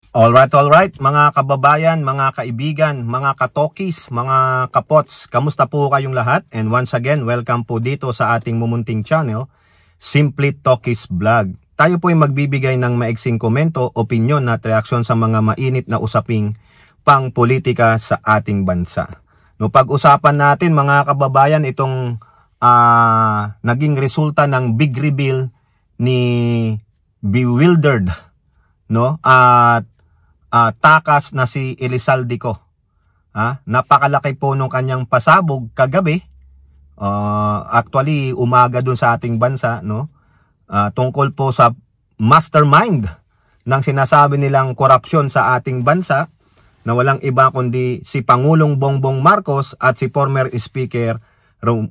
Alright, mga kababayan, mga kaibigan, mga katokis, mga kapots, kamusta po kayong lahat? And once again, welcome po dito sa ating mumunting channel, Simply Tokis Vlog. Tayo po ay magbibigay ng maiksing komento, opinyon at reaksyon sa mga mainit na usaping pang-politika sa ating bansa. No, pag-usapan natin mga kababayan itong naging resulta ng big reveal ni Bewildered, no? At takas na si Elizalde Co. Napakalaki po nung kanyang pasabog kagabi. Actually, umaga dun sa ating bansa, no? Tungkol po sa mastermind ng sinasabi nilang korupsyon sa ating bansa na walang iba kundi si Pangulong Bongbong Marcos at si former Speaker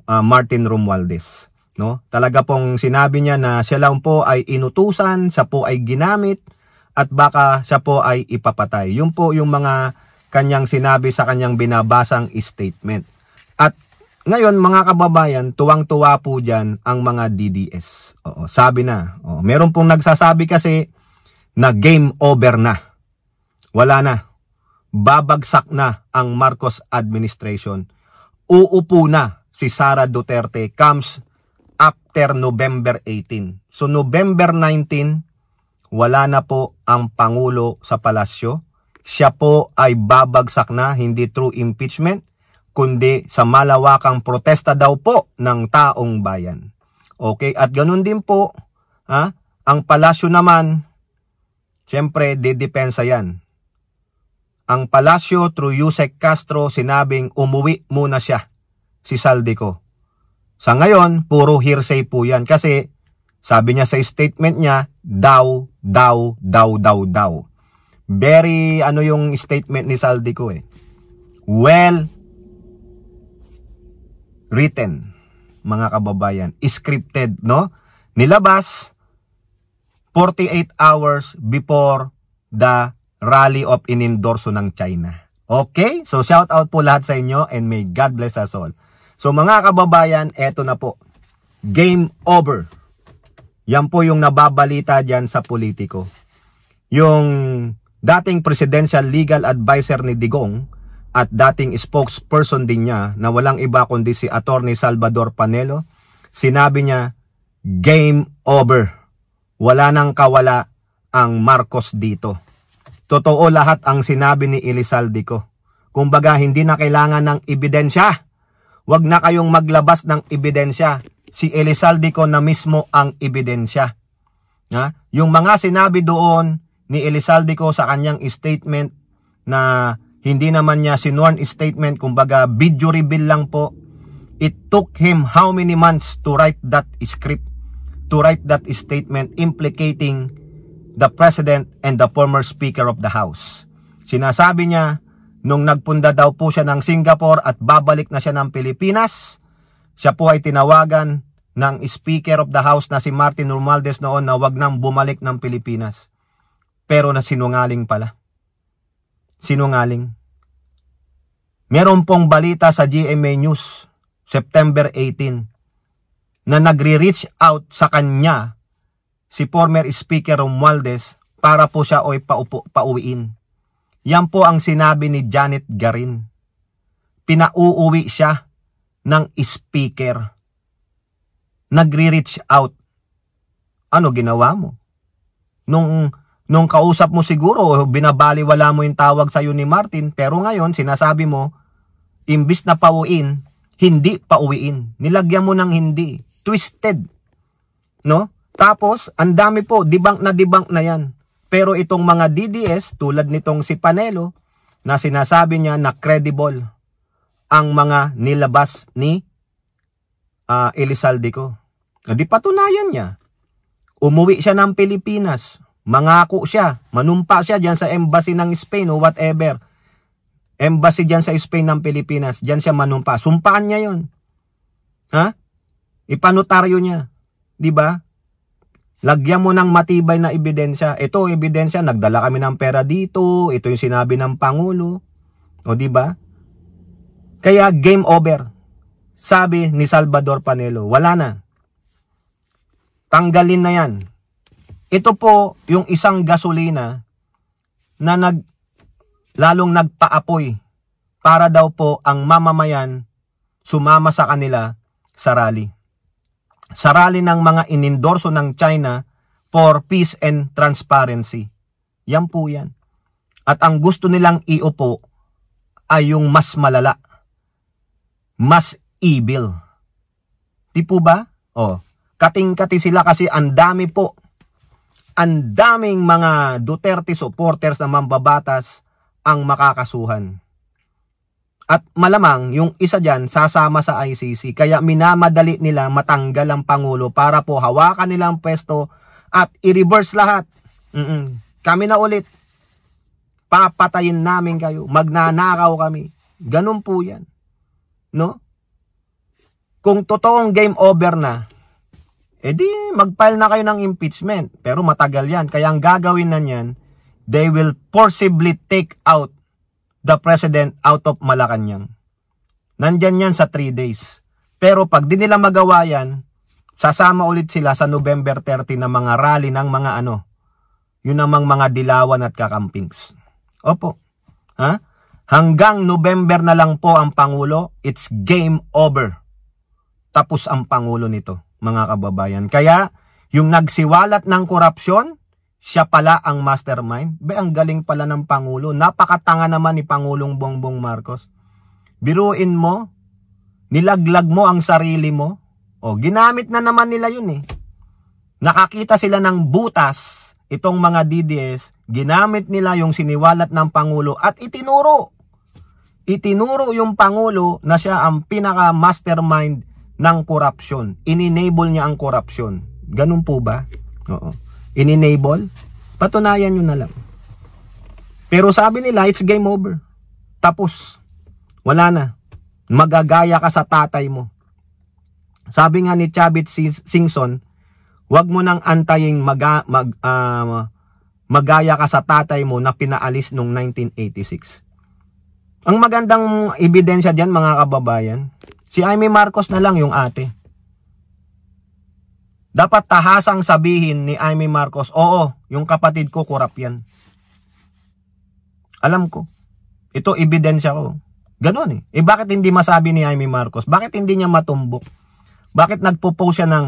Martin Romualdez. No? Talaga pong sinabi niya na siya lang po ay inutusan, siya po ay ginamit, at baka siya po ay ipapatay. Yun po yung mga kanyang sinabi sa kanyang binabasang statement. At ngayon mga kababayan, tuwang-tuwa po dyan ang mga DDS. Sabi na, meron pong nagsasabi kasi na game over na. Wala na. Babagsak na ang Marcos administration. Uupo na si Sara Duterte comes after November 18. So November 19, wala na po ang Pangulo sa palasyo. Siya po ay babagsak na, hindi through impeachment, kundi sa malawakang protesta daw po ng taong bayan. Okay, at ganun din po, ang palasyo naman, siyempre, didepensa yan. Ang palasyo, through Yusek Castro, sinabing umuwi muna siya, si Saldi Co. Sa ngayon, puro hearsay po yan. Kasi, sabi niya sa statement niya, daw. Very, yung statement ni Saldi Co well written, mga kababayan. Scripted, no? Nilabas 48 hours before the rally of inendorso ng China. Okay? So, shout out po lahat sa inyo and may God bless us all. So, mga kababayan, eto na po. Game over. Yan po yung nababalita dyan sa politiko. Yung dating presidential legal advisor ni Digong at dating spokesperson din niya na walang iba kundi si Attorney Salvador Panelo, sinabi niya, game over. Wala nang kawala ang Marcos dito. Totoo lahat ang sinabi ni Elizalde Co. Kumbaga, hindi na kailangan ng ebidensya. Huwag na kayong maglabas ng ebidensya. Si Elizalde Co na mismo ang ebidensya. Yung mga sinabi doon ni Elizalde Co sa kanyang statement na hindi naman niya sworn statement, kumbaga video reveal lang po. It took him how many months to write that script, to write that statement implicating the President and the former Speaker of the House. Sinasabi niya, nung nagpunta daw po siya ng Singapore at babalik na siya ng Pilipinas, siya po ay tinawagan ng Speaker of the House na si Martin Romualdez noon na wag nang bumalik ng Pilipinas. Pero na sinungaling pala. Sinungaling. Meron pong balita sa GMA News, September 18, na nagre-reach out sa kanya si former Speaker Romualdez para po siya ay pauwiin. Yan po ang sinabi ni Janet Garin. Pinauuwi siya ng speaker. Nagre-reach out. Ano ginawa mo? Nung kausap mo siguro, binabaliwala mo yung tawag sa'yo ni Martin, pero ngayon sinasabi mo, imbis na pauwiin, hindi pauwiin. Nilagyan mo ng hindi. Twisted. No? Tapos, ang dami po, debunk na yan. Pero itong mga DDS, tulad nitong si Panelo, na sinasabi niya na credible ang mga nilabas ni Elizalde Co. Di patunayan niya. Umuwi siya ng Pilipinas. Mangako siya. Manumpa siya dyan sa embassy ng Spain o whatever. Embassy dyan sa Spain ng Pilipinas. Dyan siya manumpa. Sumpaan niya yon. Ipanotaryo niya. Diba? Lagyan mo ng matibay na ebidensya. Ito, ebidensya, nagdala kami ng pera dito. Ito yung sinabi ng Pangulo. O diba? Kaya game over. Sabi ni Salvador Panelo, wala na. Tanggalin na yan. Ito po yung isang gasolina na lalong nagpaapoy para daw po ang mamamayan sumama sa kanila sa rally. Sa rally ng mga inendorso ng China for peace and transparency. Yan po yan. At ang gusto nilang iupo ay yung mas malala. Mas evil. Di po ba? Kating-kati sila kasi ang dami po. Ang daming mga Duterte supporters na mambabatas ang makakasuhan. At malamang yung isa dyan sasama sa ICC. Kaya minamadali nila matanggal ang Pangulo para po hawakan nilang pwesto at i-reverse lahat. Kami na ulit. Papatayin namin kayo. Magnanakaw kami. Ganun po yan. No? Kung totoong game over na, edi mag-file na kayo ng impeachment. Pero matagal yan. Kaya ang gagawin na niyan, they will forcibly take out the president out of Malacanang. Nandyan yan sa 3 days. Pero pag di nila magawa yan, sasama ulit sila sa November 30 na mga rally ng mga yun namang mga dilawan at kakampings. Opo. Hanggang November na lang po ang Pangulo, it's game over. Tapos ang Pangulo nito, mga kababayan. Kaya, yung nagsiwalat ng korupsyon, siya pala ang mastermind. Ang galing pala ng Pangulo. Napakatanga naman ni Pangulong Bongbong Marcos. Biruin mo, nilaglag mo ang sarili mo. Ginamit na naman nila yun eh. Nakakita sila ng butas, itong mga DDS, ginamit nila yung siniwalat ng Pangulo at itinuro. Itinuro yung Pangulo na siya ang pinaka-mastermind ng korupsyon. In-enable niya ang korupsyon. Ganun po ba? Oo. In-enable? Patunayan nyo na lang. Pero sabi nila, it's game over. Tapos. Wala na. Magagaya ka sa tatay mo. Sabi nga ni Chavit Singson, wag mo nang antayin magaya ka sa tatay mo na pinaalis noong 1986. Ang magandang ebidensya diyan, mga kababayan, si Amy Marcos na lang yung ate. Dapat tahasang sabihin ni Amy Marcos, oo, yung kapatid ko kurap yan. Alam ko. Ito ebidensya ko. Ganon eh. Bakit hindi masabi ni Amy Marcos? Bakit hindi niya matumbok? Bakit nagpo-post siya ng,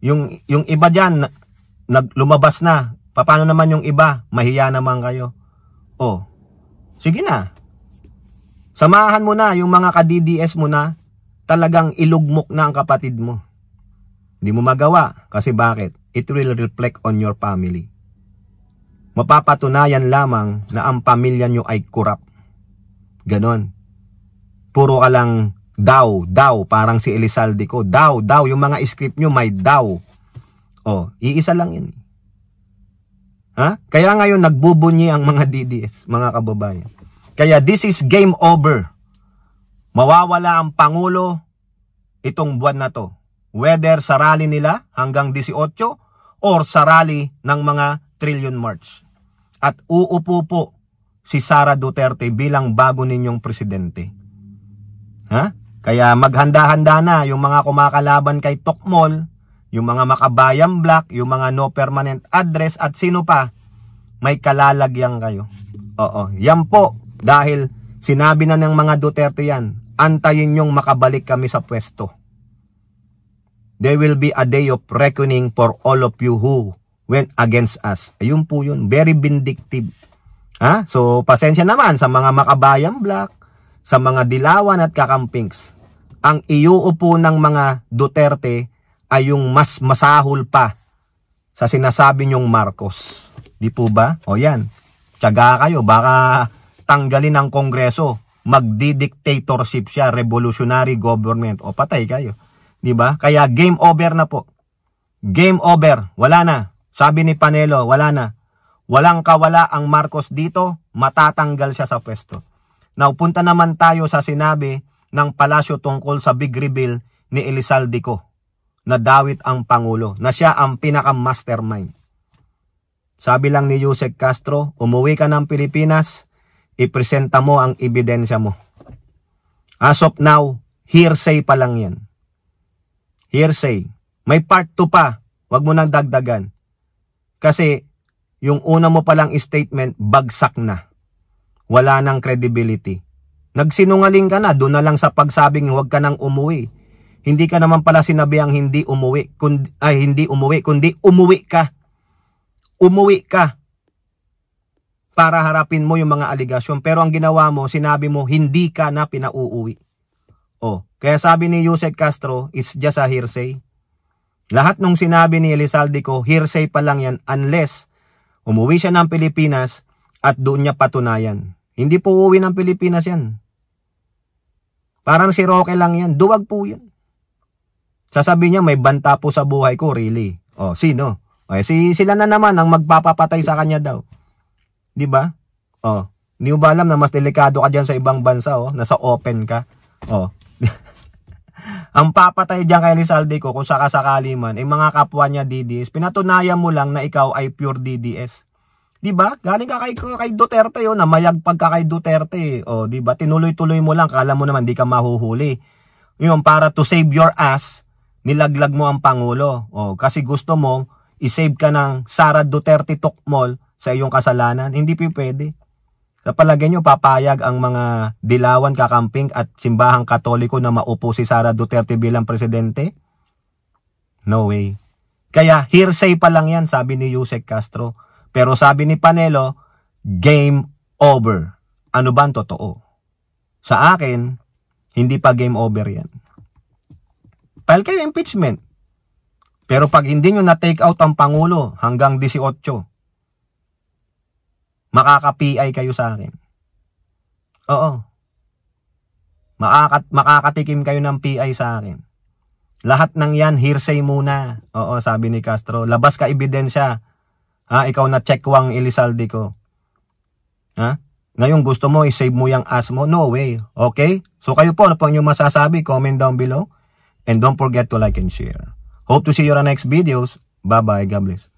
yung iba dyan, lumabas na. Paano naman yung iba? Mahiya naman kayo. Sige na. Samahan mo na yung mga ka-DDS mo na talagang ilugmok na ang kapatid mo. Hindi mo magawa. Kasi bakit? It will reflect on your family. Mapapatunayan lamang na ang pamilya nyo ay corrupt. Ganon. Puro ka lang daw, parang si Elizalde ko. Daw, yung mga script nyo may daw. Iisa lang yun. Kaya ngayon nagbubunyi ang mga DDS, mga kababayan. Kaya this is game over. Mawawala ang Pangulo itong buwan na to. Whether sa rally nila hanggang 18 or sa rally ng mga Trillion March. At uupo po si Sara Duterte bilang bago ninyong presidente. Kaya maghanda-handa na yung mga kumakalaban kay Tokmol, yung mga Makabayan Black, yung mga no permanent address at sino pa, may kalalagyan kayo. Yan po. Dahil sinabi na ng mga Duterte yan, antayin nyong makabalik kami sa pwesto. There will be a day of reckoning for all of you who went against us. Ayun po yun. Very vindictive. So, pasensya naman sa mga Makabayan Black, sa mga dilawan at kakampings. Ang iuupo ng mga Duterte ay yung mas masahol pa sa sinasabi nyong Marcos. Di po ba? Yan. Tiyaga kayo. Baka tanggalin ng Kongreso. Magdi-dictatorship siya. Revolutionary government. Patay kayo. Di ba? Kaya game over na po. Game over. Wala na. Sabi ni Panelo, wala na. Walang kawala ang Marcos dito. Matatanggal siya sa pwesto. Now, punta naman tayo sa sinabi ng palasyo tungkol sa big reveal ni Elizalde ko na dawit ang Pangulo, na siya ang pinaka-mastermind. Sabi lang ni Yusek Castro, umuwi ka ng Pilipinas, ipresenta mo ang ebidensya mo. As of now, hearsay pa lang yan. Hearsay. May part 2 pa, wag mo nang dagdagan. Kasi, yung una mo palang statement, bagsak na. Wala nang credibility. Nagsinungaling ka na, doon na lang sa pagsabing huwag ka nang umuwi. Hindi ka naman pala sinabihang hindi umuwi, kundi umuwi ka. Umuwi ka. Para harapin mo yung mga aligasyon. Pero ang ginawa mo, sinabi mo, hindi ka na pinauuwi. Kaya sabi ni Yusek Castro, it's just a hearsay. Lahat nung sinabi ni Elizalde ko, hearsay pa lang yan unless umuwi siya ng Pilipinas at doon niya patunayan. Hindi po uuwi ng Pilipinas yan. Parang si Roque lang yan. Duwag po yan. Sasabihin niya, may banta po sa buhay ko. Really? Sino? Sila na naman ang magpapapatay sa kanya daw. Diba? Hindi mo ba alam na mas delikado ka dyan sa ibang bansa, nasa open ka? Ang papatay dyan kay Elizalde ko, kung sakasakali man, mga kapwa niya DDS, pinatunayan mo lang na ikaw ay pure DDS. Diba? Galing ka kay Duterte namayagpag ka kay Duterte. Diba? Tinuloy-tuloy mo lang, kala mo naman di ka mahuhuli. Yun, para to save your ass, nilaglag mo ang Pangulo. Kasi gusto mo, isave ka ng Sara Duterte Tukmol sa iyong kasalanan. Hindi pwede. Sa palagay nyo, papayag ang mga dilawan, kakamping at simbahang katoliko na maupo si Sara Duterte bilang presidente? No way. Kaya hearsay pa lang yan, sabi ni Yusek Castro. Pero sabi ni Panelo, game over. Ano ba ang totoo? Sa akin, hindi pa game over yan. File kayo impeachment. Pero pag hindi nyo na-take out ang Pangulo hanggang 18, makaka-PI kayo sa akin. Makakatikim kayo ng PI sa akin. Lahat ng yan, hearsay muna. Sabi ni Castro. Labas ka ebidensya. Ikaw na checkwang Elizalde ko. Ngayon gusto mo, i-save mo yung ass mo? No way. Okay? So kayo po, ano po yung masasabi? Comment down below. And don't forget to like and share. Hope to see you on our next videos. Bye-bye. God bless.